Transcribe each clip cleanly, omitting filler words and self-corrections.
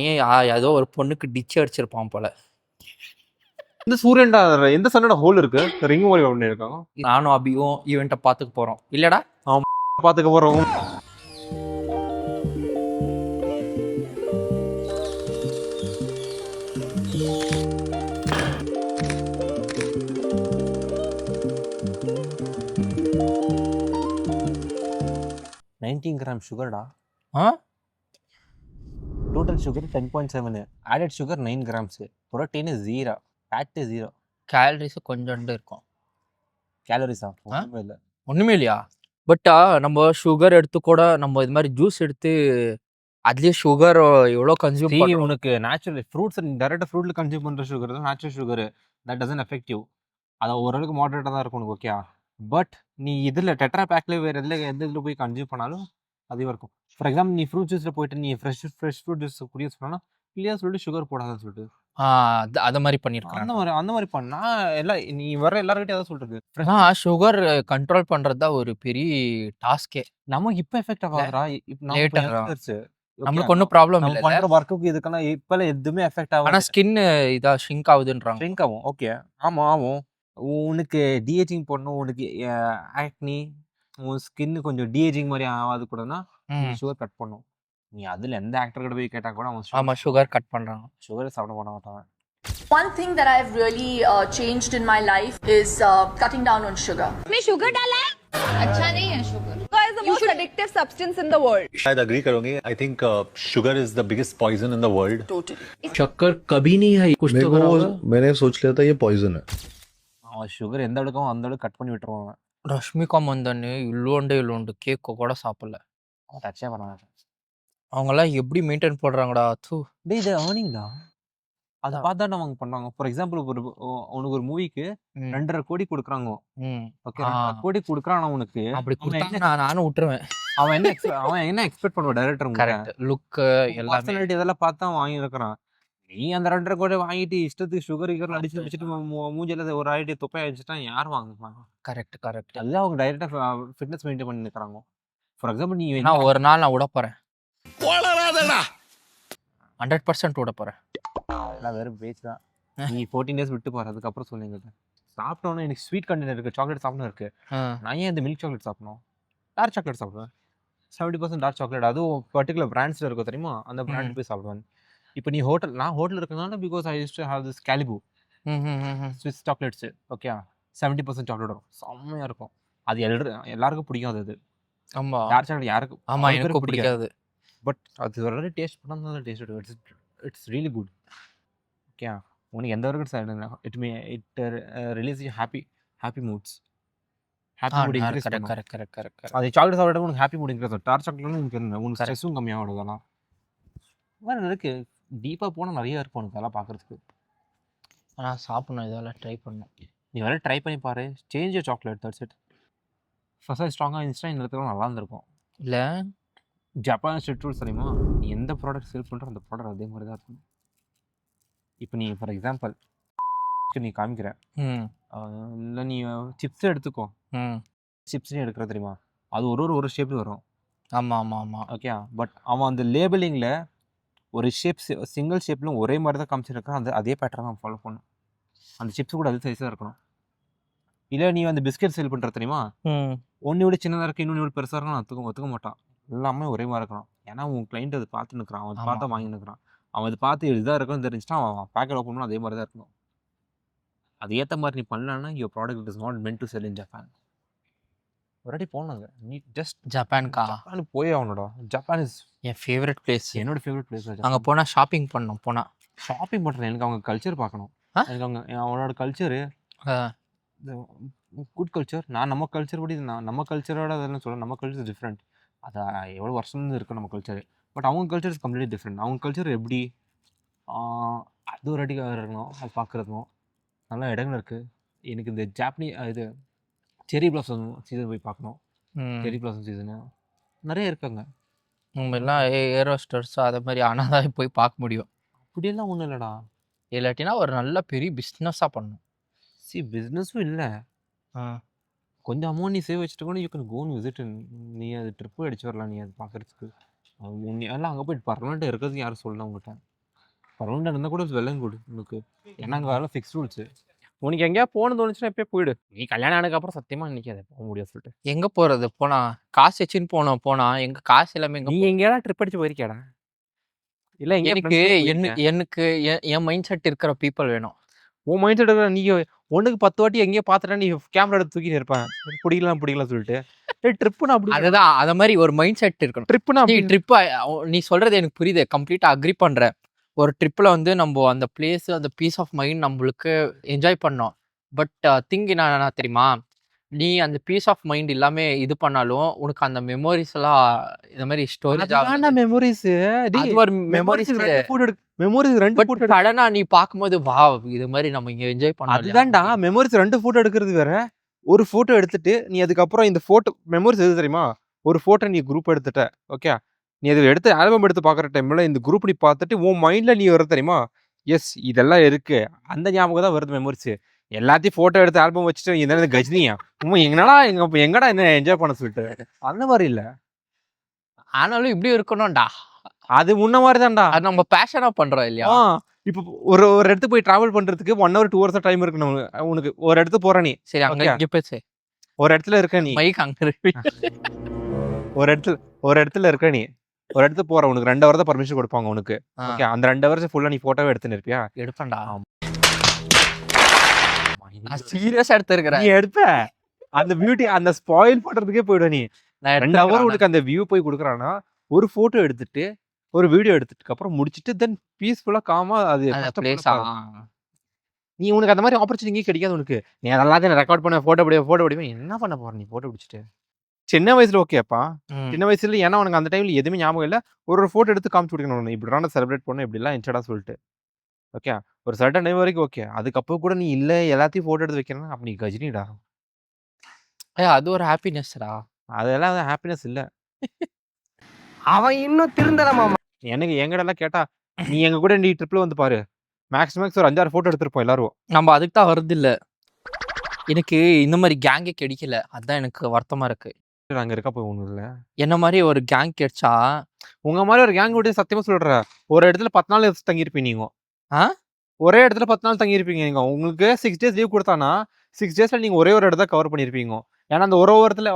ஏன் ஏதோ ஒரு பொண்ணுக்கு டிச் அடிச்சிருப்பான் போல. இந்த சூரியன்டா எந்த சன்னோட ஹோல் இருக்கு ரிங் மாதிரி ஒன்று இருக்காங்க. நானும் அபியும் ஈவெண்ட்டை பார்த்துக்க போறோம் இல்லடா. பார்த்துக்க போறோம். கிராம் சுகர்டா. Total sugar 10.7, added sugar 9 grams, protein 0, fat 0, calories கொஞ்சோண்டு இருக்கும். கேலரிஸா ஒன்றுமே இல்லை. ஒண்ணுமே இல்லையா? பட் நம்ம சுகர் எடுத்து கூட நம்ம இது மாதிரி ஜூஸ் எடுத்து அதுலயே சுகர் எவ்வளோ கன்சியூம் See, பண்ணுறோம். உனக்கு நேச்சுரல் ஃப்ரூட்ஸ் டேரெக்டாக ஃப்ரூட்ல கன்சியூம் பண்ணுற சுகர் தான் natural sugar. That doesn't effect you. அது ஓரளவுக்கு மாடரேட்டாக தான் இருக்கும் உனக்கு, ஓகே. பட் நீ இதில் டெட்ரா பேக்கில் வேறு எந்த இதில் போய் கன்சியூம் பண்ணாலும் அதுவாக இருக்கும். ஃபார் எக்ஸாம்பிள் நீ ஃப்ரூட் ஜூஸில் போயிட்டு நீ ஃப்ரெஷ் ஃப்ரூட் ஜூஸ் குடிய சொன்னா இல்லையா சொல்லிட்டு சுகர் போடாதான்னு சொல்லிட்டு அது மாதிரி பண்ணியிருக்காங்க. அந்த மாதிரி பண்ணா எல்லாம் நீ வர எல்லாருக்கிட்டையும் அதான் சொல்றது. சுகர் கண்ட்ரோல் பண்ணுறது தான் ஒரு பெரிய டாஸ்கே. நமக்கு இப்போ எஃபெக்ட் ஆகாதுடா. நம்மளுக்கு ஒன்றும் ப்ராப்ளம் நம்ம இல்லை. பண்ற ஒர்க்குக்கு இதுக்கெல்லாம் இப்பெல்லாம் எதுவுமே எஃபெக்ட் ஆகும். ஆனால் ஸ்கின் இதா ஷ்ரிங்க் ஆகுதுன்றாங்க. ஷ்ரிங்க் ஆகும், ஓகே. ஆகும். உனக்கு டிஏஜிங் பண்ணணும், உனக்கு ஆக்னி, உன் ஸ்கின் கொஞ்சம் டிஏஜிங் மாதிரி ஆகாது கூடனா சுகர் கட் பண்ணும். நீ அதில் எந்த ஆக்டர் கிட்ட போய் கேட்டால் கூட அவன் சுகர் கட் பண்ணுறாங்க. சுகர் சாப்பிட பண்ண மாட்டான். One thing that I've really changed in my life is cutting down on sugar. में शुगर डाला है? अच्छा नहीं है sugar. Sugar is the most addictive substance in the world. शायद agree करूंगी. I think sugar is the biggest poison in the world. Totally. शक्कर कभी नहीं है कुछ तो करा होगा. मैंने सोच लिया था ये पॉइजन है. அவன் சுகர் எந்த அளவுக்கு அந்த அளவுக்கு கட் பண்ணி விட்டுருவான். ரஷ்மிகா மந்தன் இல்லோண்டு கேக் கூட சாப்பிடல. அவன் டச்சே பண்ணாங்க. அவங்கெல்லாம் எப்படி மெயின்டைன் பண்ணுறாங்கடா? டேய் இது ஏர்னிங்டா. அதை பார்த்தா அவங்க பண்ணுவாங்க. ஃபார் எக்ஸாம்பிள் உனக்கு ஒரு மூவிக்கு 2.5 கோடி கொடுக்குறாங்க, ஓகே. 2.5 கோடி கொடுக்குறான். உனக்கு அப்படி கொடுத்தா நானும் விட்டுருவேன். அவன் என்ன எக்ஸ்பெக்ட் பண்ணுவான் டைரக்டர்? கரெக்ட். லுக் எல்லாமே இதெல்லாம் பார்த்தா அவன் வாங்கியிருக்கிறான். நீ அந்த 2.5 கோடி வாங்கிட்டு இஷ்டத்துக்கு சுகர் அடிச்சுட்டு மூஞ்சில ஒரு ஆயிட்டு தொப்பை அடிச்சுட்டா யார் வாங்குவாங்க? கரெக்ட். அதுதான் அவங்க டைரக்டா ஃபிட்னஸ் மெயின்டைன் பண்ணி நிற்கிறாங்க. ஃபார் எக்ஸாம்பிள் நீ ஒரு நாள் நான் விட போறேன், 100% விட போறேன். வெறும் பேச்சு தான். நீ 14 டேஸ் விட்டு போற, அதுக்கப்புறம் சொல்லுங்க. சாப்பிட்டோன்னு எனக்கு ஸ்வீட் கண்டென்ட் இருக்கு, சாக்லேட் சாப்பிடணும் இருக்கு. நான் ஏன் இந்த மில்க் சாக்லேட் சாப்பிடணும்? டார்க் சாக்லேட் சாப்பிடுவேன். 70% டார்க் சாக்லேட், அதுவும் பர்டிகுலர் பிராண்ட்ஸ்ல இருக்கும் தெரியுமா, அந்த பிராண்ட் போய் சாப்பிடுவேன். இப்போ நீ நான் ஹோட்டல் இருக்கனால because I used to have this கேலிபு ஸ்விஸ் சாக்லேட்ஸ், ஓகே. 70% சாக்லேட் வரும், செம்மையா இருக்கும். அது எல்லாருக்கும் பிடிக்கும். அது ஆமா, டார்க் சாக்லேட் யாருக்கும் எனக்கு பிடிக்காது. பட் அது ஒரு டேஸ்ட் பண்ணா தான் taste it's really good, okay. உனக்கு எந்த வரைக்கும் it release happy modes, happy mood increase பண்ணும். கரெக்ட். அது சாக்லேட் சாப்பிட்டா உனக்கு ஹாப்பி மூட் இன்க்ரீஸ் ஆகும். டார்க் சாக்லேட்ல உனக்கு ஸ்ட்ரெஸ்ஸும் கம்மியாகும். அதெல்லாம் வேற இருக்கு, டீப்பாக போனால் நிறைய இருக்கும் உனக்கு அதெல்லாம் பார்க்குறதுக்கு. ஆனால் சாப்பிடணும், இதெல்லாம் ட்ரை பண்ணணும். நீ வேற ட்ரை பண்ணி பாரு. Change your chocolate, that's it. First ஸ்ட்ராங்காக இருந்துச்சுன்னா இந்த இடத்துல நல்லா இருந்திருக்கும். இல்லை ஜப்பான் ஸ்ட்ரீட் ரூல்ஸ் தெரியுமா? நீ எந்த ப்ராடக்ட் சேல் பண்ணுறோ அந்த ப்ராடக்ட் அதே மாதிரி தான் இருக்கும். இப்போ நீ ஃபார் எக்ஸாம்பிள் நீ காமிக்கிற, இல்லை நீ சிப்ஸ் எடுத்துக்கோ. சிப்ஸ்னு எடுக்கிற தெரியுமா? அது ஒரு ஷேப்பில் வரும். ஆமாம், ஓகே. பட் அவன் அந்த லேபிளிங்கில் ஒரு ஷேப், சிங்கிள் ஷேப்லும் ஒரே மாதிரி தான் காமிச்சிருக்கான். அதே பேட்டர்ன் தான் ஃபாலோ பண்ணும். அந்த சிப்ஸ் கூட அது சைஸாக இருக்கணும். இல்லை நீ அந்த பிஸ்கெட் சேல் பண்ணுற தெரியுமா? ஒன்று விட சின்னதாக இருக்குது, இன்னொன்று விட பெருசாக இருக்கணும், ஒத்துக்க மாட்டான். எல்லாமே ஒரே மாதிரி இருக்கணும். ஏன்னா உன் கிளைண்ட் அது பார்த்து நிற்கிறான், அவன் பார்த்தா வாங்கி நிற்கிறான். அவன் அது பார்த்து இதாக இருக்குன்னு தெரிஞ்சுன்னா அவன் பேக்கெட் ஓப்பன் பண்ணணும், அதே மாதிரி தான் இருக்கணும். அது ஏற்ற மாதிரி நீ பண்ணலான்னா your product is not meant to sell in Japan. ஒருவாட்டி போனாங்க, நீ ஜஸ்ட் ஜப்பான் போய் அவனோட Japan is N favourite place, என்னோட ஃபேவரட் பிளேஸ். அங்கே போனால் ஷாப்பிங் பண்ணணும். ஷாப்பிங் பண்ணுறேன், எனக்கு அவங்க கல்ச்சர் பார்க்கணும். எனக்கு அவனோட கல்ச்சரு குட் கல்ச்சர். நம்ம கல்ச்சர் படி நம்ம கல்ச்சரோட அதெல்லாம் சொல்ல, நம்ம கல்ச்சர் டிஃப்ரெண்ட். அது எவ்வளோ வருஷம் இருக்கும் நம்ம கல்ச்சர். பட் அவங்க கல்ச்சர் இஸ் கம்ப்ளீட்லி டிஃப்ரெண்ட். அவங்க கல்ச்சர் எப்படி அது ஒரு அடிக்காக இருக்கணும், அது பார்க்குறதும் நல்லா இடங்கள் இருக்குது. எனக்கு இந்த இது செரி பிளாசம் சீசன் போய் பார்க்கணும். செரி பிளாசம் சீசனு நிறைய இருக்காங்க. எல்லாம் ஏரோஸ்டர்ஸ் அதை மாதிரி ஆனால் தான் போய் பார்க்க முடியும். அப்படியெல்லாம் ஒன்றும் இல்லைடா. இல்லாட்டினா ஒரு நல்ல பெரிய பிஸ்னஸாக பண்ணணும். பிஸ்னஸும் இல்லை, கொஞ்சம் அமௌண்ட் நீ சேவ் வச்சுட்டு கூட யூ கேன் கோ விசிட். நீ அது ட்ரிப்பு அடிச்சு வரலாம். நீ அது பார்க்குறதுக்கு எல்லாம் அங்கே போயிட்டு பர்மனெண்ட்டாக இருக்கிறதுக்கு யாரும் சொல்லலாம் உங்கள்கிட்ட. பரவாயில்ல இருந்தால் கூட வெள்ளம் கூடு உனக்கு. ஏன்னா அங்கே வேலை ஃபிக்ஸ் ரூல்ஸு. உனக்கு எங்கேயா போகணும்னு தோணுச்சுன்னா எப்பயே போயிடு. நீ கல்யாணம் ஆனதுக்கப்புறம் சத்தியமாக நினைக்காத போக முடியாது சொல்லிட்டு. எங்க போறது? போனா காசு வச்சுன்னு போனா எங்க காசு எல்லாமே எங்க நீ எங்கேயாவது ட்ரிப் அடிச்சு போயிருக்கியாடா? இல்லை எங்கேயா எனக்கு எனக்கு என் மைண்ட் செட் இருக்கிற பீப்புள் வேணும். உன் மைண்ட் செட் நீ ஒன்றுக்கு 10 வாட்டி எங்கேயோ பார்த்துட்டா நீ கேமரா எடுத்து தூக்கிட்டு இருப்பேன். பிடிக்கலாம் சொல்லிட்டு. ட்ரிப்புனா அப்படி அதுதான் அத மாதிரி ஒரு மைண்ட் செட் இருக்கணும். ட்ரிப்புனா ட்ரிப் நீ சொல்றது எனக்கு புரியுது, கம்ப்ளீட்டா அக்ரி பண்றேன். ஒரு ட்ரிப்ல வந்து நம்ம அந்த பிளேஸ், அந்த பீஸ் ஆஃப் மைண்ட் நம்மளுக்கு என்ஜாய் பண்ணோம். பட் திங் என்ன தெரியுமா, நீ அந்த பீஸ் ஆஃப் மைண்ட் எல்லாமே இது பண்ணாலும் உனக்கு அந்த மெமோரிஸ் எல்லாம் இந்த மாதிரி ஸ்டோரேஜ் மெமோரிஸ். அது ஒரு மெமோரிஸ். மெமோரிஸ் 2 பட் சடனா நீ பார்க்கும்போது வாவ் இது மாதிரி நம்ம இங்க என்ஜாய் பண்ணோம். அதுதான்டா மெமோரிஸ். 2 ஃபோட்டோ எடுக்கிறது வேற. ஒரு ஃபோட்டோ எடுத்துட்டு நீ அதுக்கப்புறம் இந்த ஃபோட்டோ மெமோரிஸ் எது தெரியுமா, ஒரு ஃபோட்டோ நீ குரூப் எடுத்துட்ட, ஓகே, நீ அதை எடுத்து ஆல்பம் எடுத்து பார்க்குற டைம்ல இந்த குரூப் நீ பார்த்துட்டு உன் மைண்ட்ல நீ வர தெரியுமா, எஸ் இதெல்லாம் இருக்கு, அந்த ஞாபகம் தான் வருது மெமோரிஸ். எல்லாத்தையும் ஃபோட்டோ எடுத்து ஆல்பம் வச்சுட்டு இந்த கஜினியா எங்கடா என்ன என்ஜாய் பண்ண சொல்லிட்டு அந்த மாதிரி இல்லை. ஆனாலும் இப்படி இருக்கணும்டா. அது முன்ன மாதிரி தான்டா. அது நம்ம பேஷனா பண்றோம் இல்லையா? இப்போ ஒரு இடத்துக்கு போய் டிராவல் பண்றதுக்கு 1 hour 2 hours டைம் இருக்கு உனக்கு. ஒரு இடத்துக்கு போற நீ, சரி அங்க இங்க பேசு, ஒரு இடத்துல இருக்க நீ, மைக் அங்க இருக்கு. ஒரு இடத்துல இருக்க நீ, ஒரு இடத்துக்கு போற உனக்கு 2 hour தான் பர்மிஷன் கொடுப்பாங்க உனக்கு. ஓகே, அந்த 2 hours ஃபுல்லா நீ போட்டோவே எடுத்துன்னு இருப்பியா? எடுப்பேன்டா. நான் சீரியஸா எடுத்துருக்கிறேன். நீ எடுப்ப அந்த பியூட்டி அந்த ஸ்பாயில் பண்றதுக்கே போயிடுவ நீ. 2 hour உனக்கு அந்த வியூ போய் கொடுக்குறான்னா ஒரு போட்டோ எடுத்துட்டு ஒரு வீடியோ எடுத்துட்டு அப்புறம் முடிச்சிட்டு தென் பீஸ்ஃபுல்லா காமா அது நீ உனக்கு அந்த மாதிரி ஆப்பர்ச்சுனிட்டி கிடைக்காது உனக்கு. நீ அதெல்லாம் ரெக்கார்ட் பண்ண போட்டோ பிடிப்ப என்ன பண்ண போற நீ போட்டோ பிடிச்சிட்டு? சின்ன வயசுல ஓகேப்பா, சின்ன வயசுல ஏன்னா உனக்கு அந்த டைம்ல எதுவுமே ஞாபகம் இல்லை. ஒரு போட்டோ எடுத்து காமிச்சு கொடுக்கணும், இப்படி செலிப்ரேட் பண்ணணும், இப்படிலாம் என்ஜாடா சொல்லிட்டு. ஓகே, ஒரு சர்டன் டைம் வரைக்கும் ஓகே. அதுக்கப்புறம் கூட நீ இல்லை எல்லாத்தையும் போட்டோ எடுத்து வைக்கிறேன்னா அப்ப நீ கஜினிடா. அது ஒரு ஹாப்பினஸ்டா. அதெல்லாம் ஹாப்பினஸ் இல்லை. அவன் இன்னும் திருந்தலாமா? எனக்கு எங்கடெல்லாம் கேட்டா நீ எங்க கூட நீ ட்ரிப்ல வந்து பாரு, மேக்ஸ் ஒரு 5-6 போட்டோ எடுத்துருப்போம் எல்லாரும். நம்ம அதுக்கு தான் வருது இல்ல. எனக்கு இந்த மாதிரி கேங்கே கிடைக்கல, அதான் எனக்கு வருத்தமா இருக்கு. அங்க இருக்க போய் ஒண்ணும் இல்ல. என்ன மாதிரி ஒரு கேங் கிடைச்சா, உங்க மாதிரி ஒரு கேங் கூட சத்தியமா சொல்ற, ஒரு இடத்துல 10 நாள் தங்கியிருப்பீங்க நீங்க. ஒரே இடத்துல 10 நாள் தங்கியிருப்பீங்க நீங்க. உங்களுக்கு 6 days லீவ் கொடுத்தானா 6 daysல நீங்க ஒரே ஒரு இடத்த கவர் பண்ணிருப்பீங்க. ஏன்னா அந்த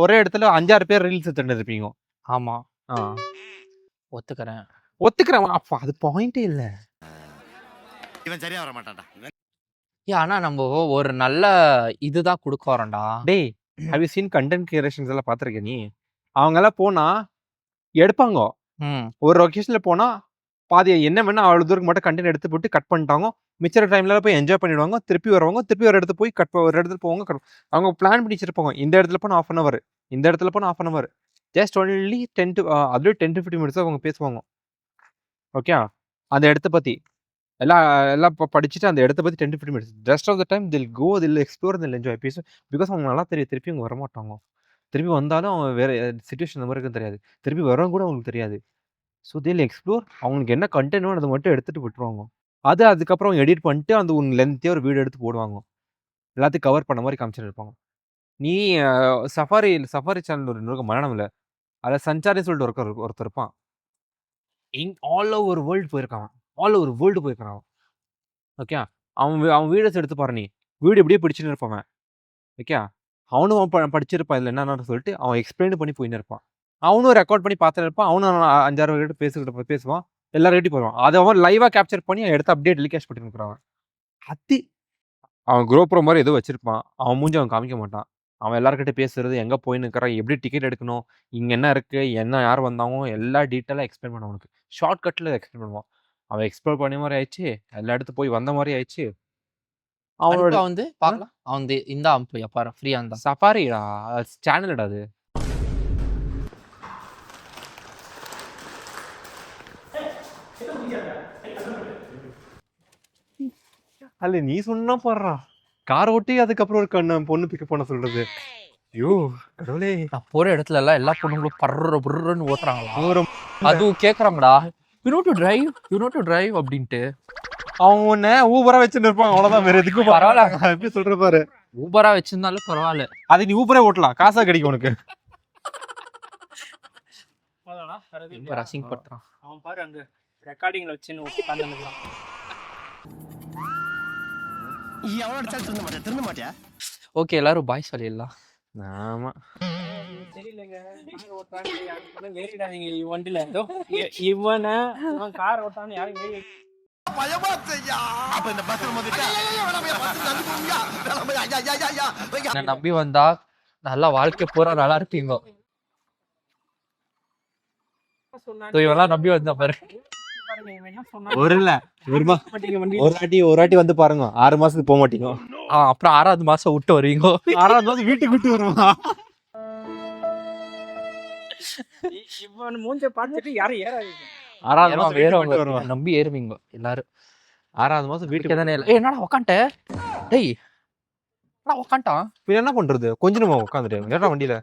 ஒரே இடத்துல 5-6 பேர் ரீல்ஸ் எடுத்துட்டு இருப்பீங்க. ஆமா ஒத்துக்கிறேன். அப்ப அது பாயிண்டே இல்ல. இவன் சரியா வர மாட்டான்டா. ஆனா நம்ம ஒரு நல்ல இதுதான் கொடுக்க வரோம்டா. டேய், have you seen content creations எல்லாம் பாத்திருக்க நீ? அவங்க எல்லாம் போனா எடுப்பாங்க. ஒரு லொகேஷன்ல போனா பாதி என்ன வேணா அவ்வளவு தூரம் மட்டும் கண்டென்ட் எடுத்து போட்டு கட் பண்ணிட்டாங்க. மிச்சர டைம்ல போய் என்ஜாய் பண்ணிடுவாங்க. திருப்பி வருவாங்க, திருப்பி ஒரு இடத்துல போய் ஒரு இடத்துல போவாங்க. அவங்க பிளான் பண்ணி வச்சிருப்பாங்க, இந்த இடத்துல போனா 1/2 hour, இந்த இடத்துல போனா 1/2 hour. Just only 10 to 10-15 minutes அவங்க பேசுவாங்க. ஓகே, அந்த இடத்த பத்தி எல்லாம் படிச்சுட்டு அந்த இடத்த பத்தி 10-15 minutes. Rest of the time தில் கோ, தில் எக்ஸ்ப்ளோர், தில் என்ஜாய் பீஸ். பிகாஸ் அவங்க நல்லா தெரியும் திருப்பி அவங்க வரமாட்டாங்க. திருப்பி வந்தாலும் அவங்க வேற சிச்சுவேஷன் இந்த மாதிரி இருக்குன்னு தெரியாது. திருப்பி வரவங்க கூட அவங்களுக்கு தெரியாது. ஸோ தில் எக்ஸ்ப்ளோர், அவங்களுக்கு என்ன கண்டென்ட் அதை மட்டும் எடுத்துட்டு விட்டுருவாங்க. அதுக்கப்புறம் எடிட் பண்ணிட்டு அந்த ஒன்று லென்த்தியாக ஒரு வீடியோ எடுத்து போடுவாங்க. எல்லாத்தையும் கவர் பண்ண மாதிரி காமிச்சிட்டு இருப்பாங்க. நீ சஃபாரி சேனல் ஒரு இன்னொரு மலையாளம்ல அதில் சஞ்சாரி சொல்லிட்டு ஒருத்தர் இருப்பான். ஆல் ஓவர் வேர்ல்டு போயிருக்கான். ஓகே, அவன் வீடியோஸ் எடுத்து பாரு, நீ வீடியோ இப்படியே பிடிச்சின்னு இருப்பான். ஓகே, அவனும் படிச்சிருப்பான் இதில் என்னன்னு சொல்லிட்டு அவன் எக்ஸ்பிளைன் பண்ணி போயின்னு இருப்பான். அவனும் ரெக்கார்ட் பண்ணி பார்த்துட்டு இருப்பான். அவனும் 5-6 கிட்ட பேசுவான், எல்லாரும் போயிடுவான். அதை அவன் லைவாக கேப்சர் பண்ணி எடுத்து அப்படியே டெலிகாஸ்ட் பண்ணிட்டு இருக்கிறான். அவன் GoPro மாதிரி ஏதோ வச்சிருப்பான். அவன் மூஞ்சி அவன் காமிக்க மாட்டான். அவன் எல்லாருக்கிட்ட பேசுறது, எங்கே போயின்னு இருக்கிறான், எப்படி டிக்கெட் எடுக்கணும், இங்கே என்ன இருக்கு, என்ன யார் வந்தாங்க, எல்லா டீட்டெயிலாக எக்ஸ்பிளைன் பண்ண அவனுக்கு ஷார்ட்கட்டில் எக்ஸ்பிளைன் பண்ணுவான். அவன் எக்ஸ்ப்ளோர் பண்ண மாதிரி ஆயிடுச்சு, எல்லா இடத்து போய் வந்த மாதிரி ஆயிடுச்சு. அவனோட வந்து பார்க்கலாம். அவன் இந்த அம்பு எப்பாரு ஃப்ரீயா இருந்தா சஃபாரிடா சேனல்டா அது. அல்ல நீ சொன்னா போடுறா, கார் ஓட்டி அதுக்கப்புறம் ஒரு பொண்ணு பிக்கப் பண்ண சொல்றது. ஐயோ கடவுளே, நான் போற இடத்துல எல்லாம் எல்லா பொண்ணுங்களும் பர்றன்னு ஓட்டுறாங்களா? அதுவும் கேக்குறாங்கடா, யூ நோ டு டிரைவ் அப்படின்ட்டு. அவங்க ஒண்ணு ஊபரா வச்சுட்டு இருப்பாங்க, அவ்வளவுதான். வேற எதுக்கும் பரவாயில்ல, எப்படி சொல்ற பாரு. ஊபரா வச்சிருந்தாலும் பரவாயில்ல, அது நீ ஊபரே ஓட்டலாம், காசா கிடைக்கும் உனக்கு. ரசிங் பண்றான் அவன் பாரு, அங்க ரெக்கார்டிங்ல வச்சு உட்கார்ந்து எவ்வளோ அடிச்சாலும் திருந்த மாட்டியா ஓகே எல்லாரும் பாய் சொல்லிடலாம். ஆமா தெரியலங்க ஏறிடாதீங்க வண்டியில இவன் கார் ஓட்டான்னு யாரும் ஏறி பயமா செய்யா அப்ப இந்த பஸ் என்னை நம்பி வந்தா நல்லா வாழ்க்கை பூரா நல்லா இருப்பீங்க. So, இவெல்லாம் நம்பி வந்தா பாரு. ஒரு இல்ல ஒரு வாட்டி வந்து பாருங்க 6 மாசத்துக்கு போக மாட்டீங்க. அப்புறம் 6வது மாசம் விட்டு வருவீங்க. 6வது மாசம் வீட்டுக்கு விட்டு வருவா. இவன் மூஞ்ச பார்த்துட்டு யாரும் ஏறாதீங்க. 6வது மாசம் வீட்டுக்கு விட்டு வருவா. நம்பி ஏறுவீங்க எல்லாரும். 6வது மாசம் வீட்டுக்கு தானே. என்னடா உக்காண்ட டேய் உக்காண்டான். என்ன பண்றது கொஞ்ச நேரம் உட்காந்துட்டு வண்டியில